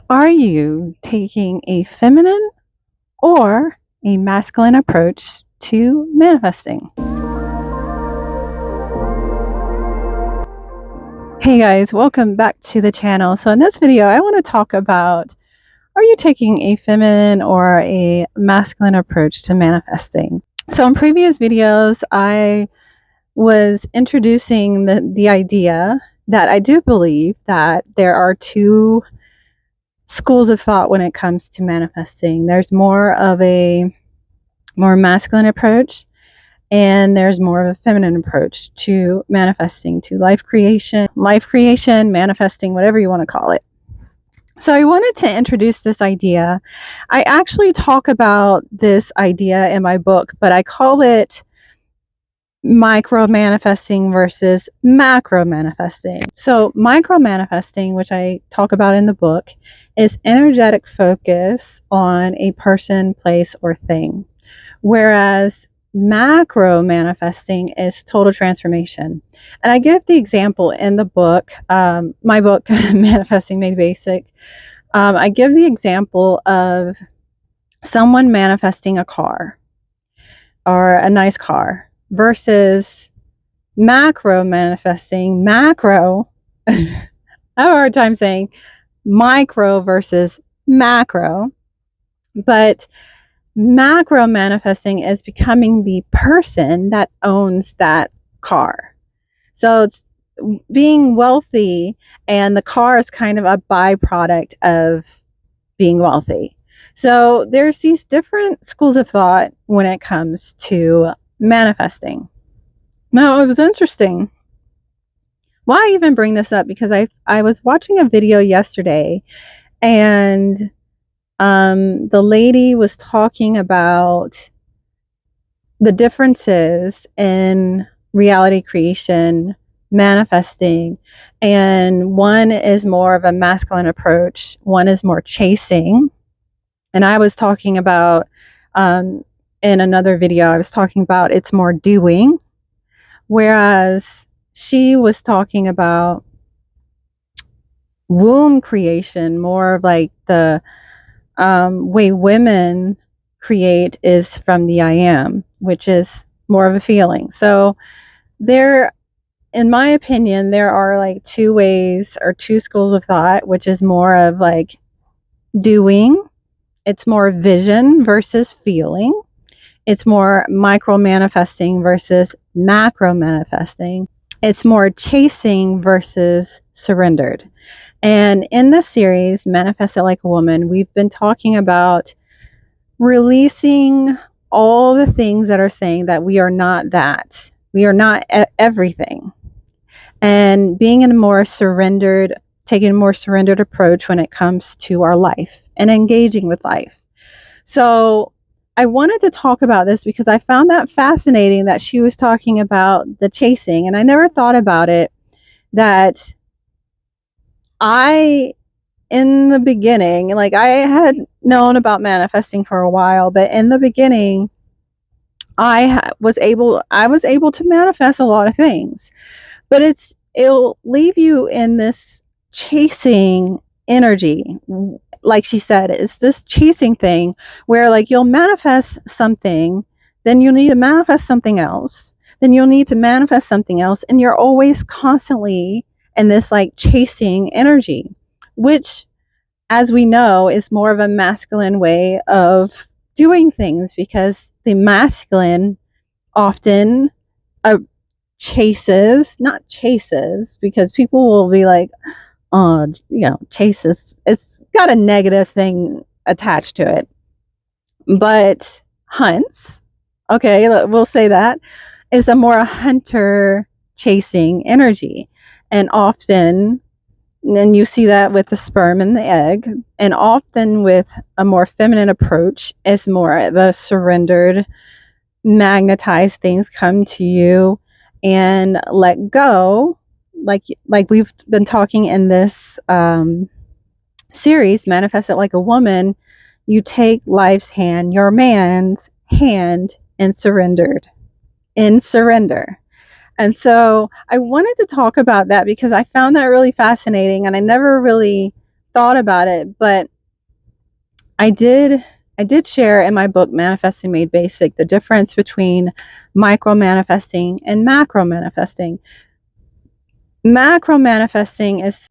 Are you taking a feminine or a masculine approach to manifesting? Hey guys, welcome back to the channel. So in this video, I want to talk about, are you taking a feminine or a masculine approach to manifesting? So in previous videos, I was introducing the idea that I do believe that there are two schools of thought when it comes to manifesting. There's more of a more masculine approach, and there's more of a feminine approach to manifesting, to life creation, manifesting, whatever you want to call it. So I wanted to introduce this idea. I actually talk about this idea in my book, but I call it micro manifesting versus macro manifesting. So micro manifesting, which I talk about in the book, is energetic focus on a person, place, or thing. Whereas macro manifesting is total transformation. And I give the example in the book, my book, Manifesting Made Basic. I give the example of someone manifesting a car or a nice car versus macro manifesting. Macro, I have a hard time saying micro versus macro, but macro manifesting is becoming the person that owns that car. So it's being wealthy, and the car is kind of a byproduct of being wealthy. So there's these different schools of thought when it comes to manifesting. Now, it was interesting. Why I even bring this up? Because I was watching a video yesterday, and the lady was talking about the differences in reality creation, manifesting, and one is more of a masculine approach, one is more chasing. And I was talking about, in another video, I was talking about it's more doing, whereas she was talking about womb creation, more of like the way women create is from the I am, which is more of a feeling. So there, in my opinion, there are like two ways or two schools of thought, which is more of like doing. It's more vision versus feeling. It's more micro manifesting versus macro manifesting. It's more chasing versus surrendered. And in this series, Manifest It Like a Woman, we've been talking about releasing all the things that are saying that we are not that. We are not everything. And being in a more surrendered, taking a more surrendered approach when it comes to our life and engaging with life. So I wanted to talk about this because I found that fascinating that she was talking about the chasing. And I never thought about it that in the beginning, like I had known about manifesting for a while, but in the beginning, I was able to manifest a lot of things, but it'll leave you in this chasing energy. Like she said, it's this chasing thing where like you'll manifest something, then you'll need to manifest something else, then you'll need to manifest something else, and you're always constantly in this like chasing energy, which, as we know, is more of a masculine way of doing things, because the masculine often not chases, because people will be like, oh, chases, it's got a negative thing attached to it. But hunts, okay, we'll say that, is a more hunter chasing energy. And often, and you see that with the sperm and the egg, and often with a more feminine approach, is more of a surrendered, magnetized things come to you and let go, like we've been talking in this series, Manifest It Like a Woman. You take life's hand, your man's hand, and surrender. And so I wanted to talk about that because I found that really fascinating, and I never really thought about it, but I did share in my book Manifesting Made Basic the difference between micro manifesting and macro manifesting. Macro manifesting is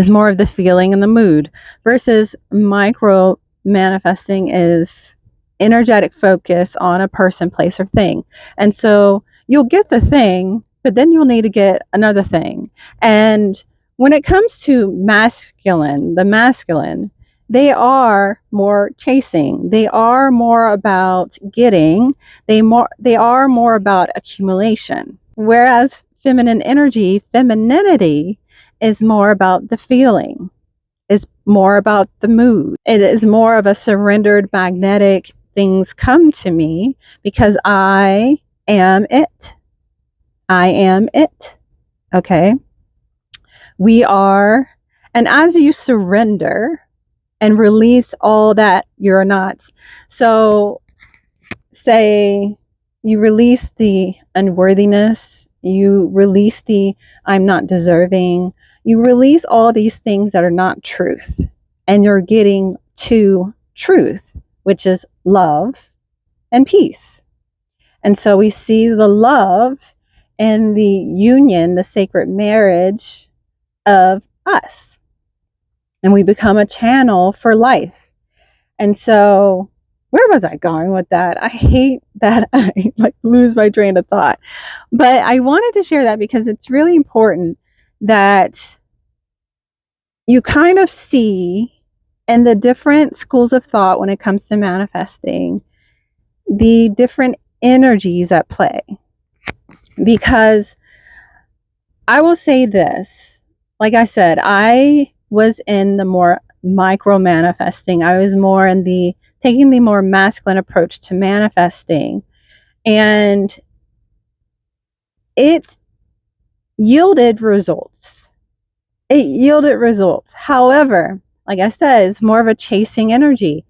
more of the feeling and the mood, versus micro manifesting is energetic focus on a person, place, or thing. And so you'll get the thing, but then you'll need to get another thing. And when it comes to the masculine, they are more chasing. They are more about getting. They are more about accumulation. Whereas feminine energy, femininity, is more about the feeling. It's more about the mood. It is more of a surrendered magnetic, things come to me because I am it. I am it. Okay. We are, and as you surrender and release all that you're not. So, say you release the unworthiness, you release the I'm not deserving, you release all these things that are not truth, and you're getting to truth, which is love and peace. And so we see the love and the union, the sacred marriage of us, and we become a channel for life. And so, where was I going with that? I hate that I lose my train of thought. But I wanted to share that because it's really important that you kind of see in the different schools of thought when it comes to manifesting the different energies at play. Because I will say this, like I said, I was in the more micro manifesting. I was more in the taking the more masculine approach to manifesting. And it yielded results. However, like I said, it's more of a chasing energy.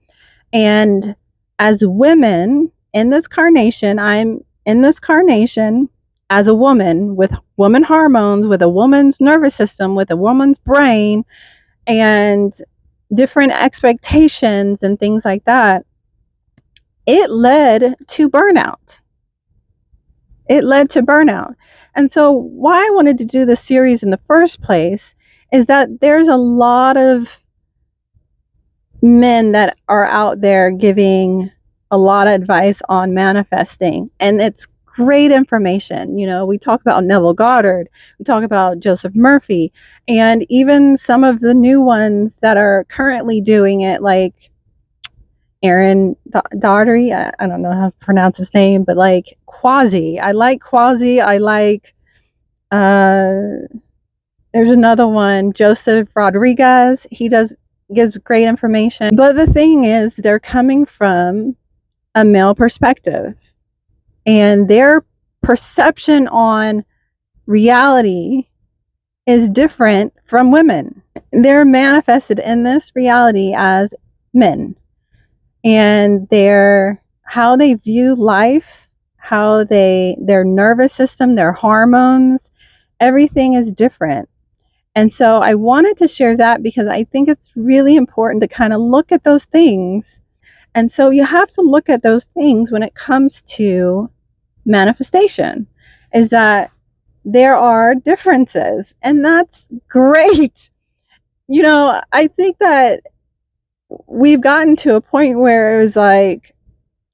And as women in this carnation, I'm in this carnation as a woman with woman hormones, with a woman's nervous system, with a woman's brain, and different expectations and things like that. It led to burnout. And so, why I wanted to do this series in the first place is that there's a lot of men that are out there giving a lot of advice on manifesting, and it's great information. You know, we talk about Neville Goddard, we talk about Joseph Murphy, and even some of the new ones that are currently doing it, like Aaron Daugherty. I don't know how to pronounce his name, but like Quasi. I like Quasi. I like, there's another one, Joseph Rodriguez. Gives great information. But the thing is, they're coming from a male perspective, and their perception on reality is different from women. They're manifested in this reality as men, and how they view life, how their nervous system, their hormones, everything is different. And so I wanted to share that because I think it's really important to kind of look at those things. And so you have to look at those things when it comes to manifestation, is that there are differences, and that's great. You know, I think that we've gotten to a point where it was like,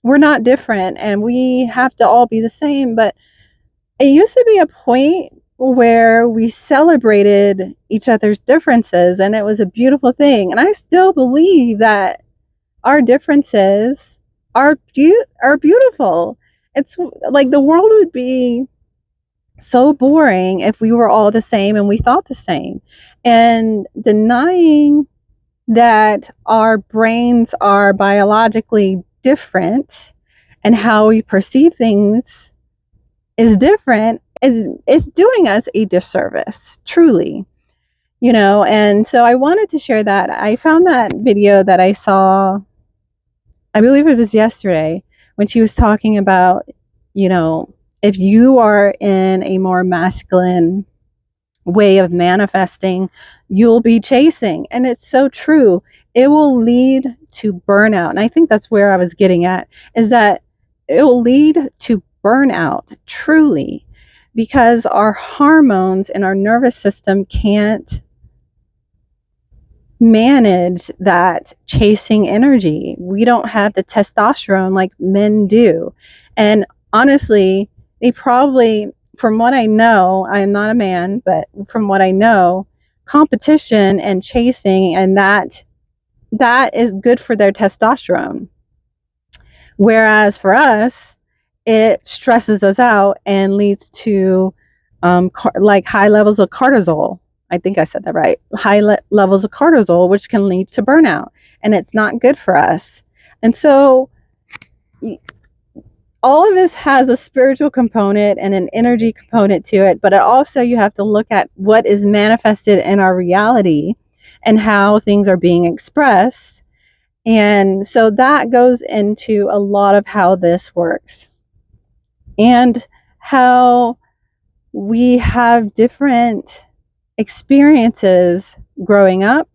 we're not different and we have to all be the same. But it used to be a point where we celebrated each other's differences, and it was a beautiful thing. And I still believe that our differences are beautiful. It's like the world would be so boring if we were all the same and we thought the same. And denying that our brains are biologically different and how we perceive things is different is doing us a disservice, truly. You know, and so I wanted to share that. I found that video that I saw, I believe it was yesterday, when she was talking about, you know, if you are in a more masculine way of manifesting, you'll be chasing. And it's so true. It will lead to burnout. And I think that's where I was getting at, is that it will lead to burnout, truly, because our hormones and our nervous system can't manage that chasing energy. We don't have the testosterone like men do. And honestly, they probably, from what I know, I'm not a man, but from what I know, competition and chasing and that is good for their testosterone. Whereas for us, it stresses us out and leads to like high levels of cortisol. I think I said that right. Levels of cortisol, which can lead to burnout, and it's not good for us. And so, all of this has a spiritual component and an energy component to it, but also you have to look at what is manifested in our reality and how things are being expressed. And so that goes into a lot of how this works and how we have different experiences growing up,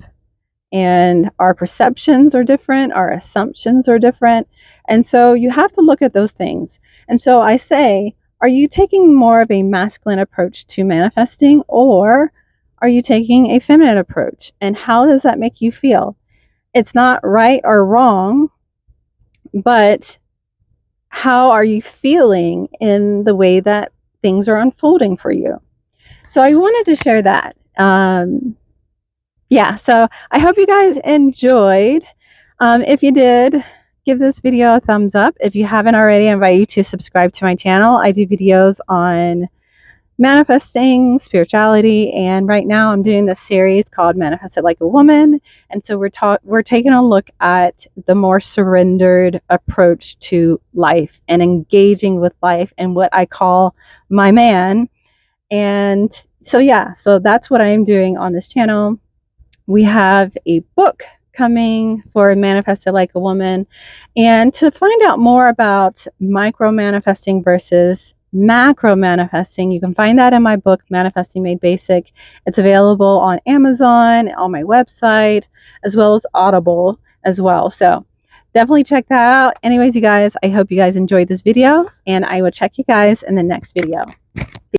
and our perceptions are different, our assumptions are different. And so you have to look at those things. And so I say, are you taking more of a masculine approach to manifesting, or are you taking a feminine approach? And how does that make you feel? It's not right or wrong, but how are you feeling in the way that things are unfolding for you? So I wanted to share that. Yeah, so I hope you guys enjoyed. If you did, give this video a thumbs up. If you haven't already, I invite you to subscribe to my channel. I do videos on manifesting, spirituality, and right now I'm doing this series called Manifest It Like a Woman. And so we're taking a look at the more surrendered approach to life and engaging with life and what I call my man. And so yeah, so that's what I am doing on this channel. We have a book coming for Manifest It Like a Woman. And to find out more about micro manifesting versus macro manifesting, you can find that in my book, Manifesting Made Basic. It's available on Amazon, on my website, as well as Audible as well. So definitely check that out. Anyways, you guys, I hope you guys enjoyed this video, and I will check you guys in the next video.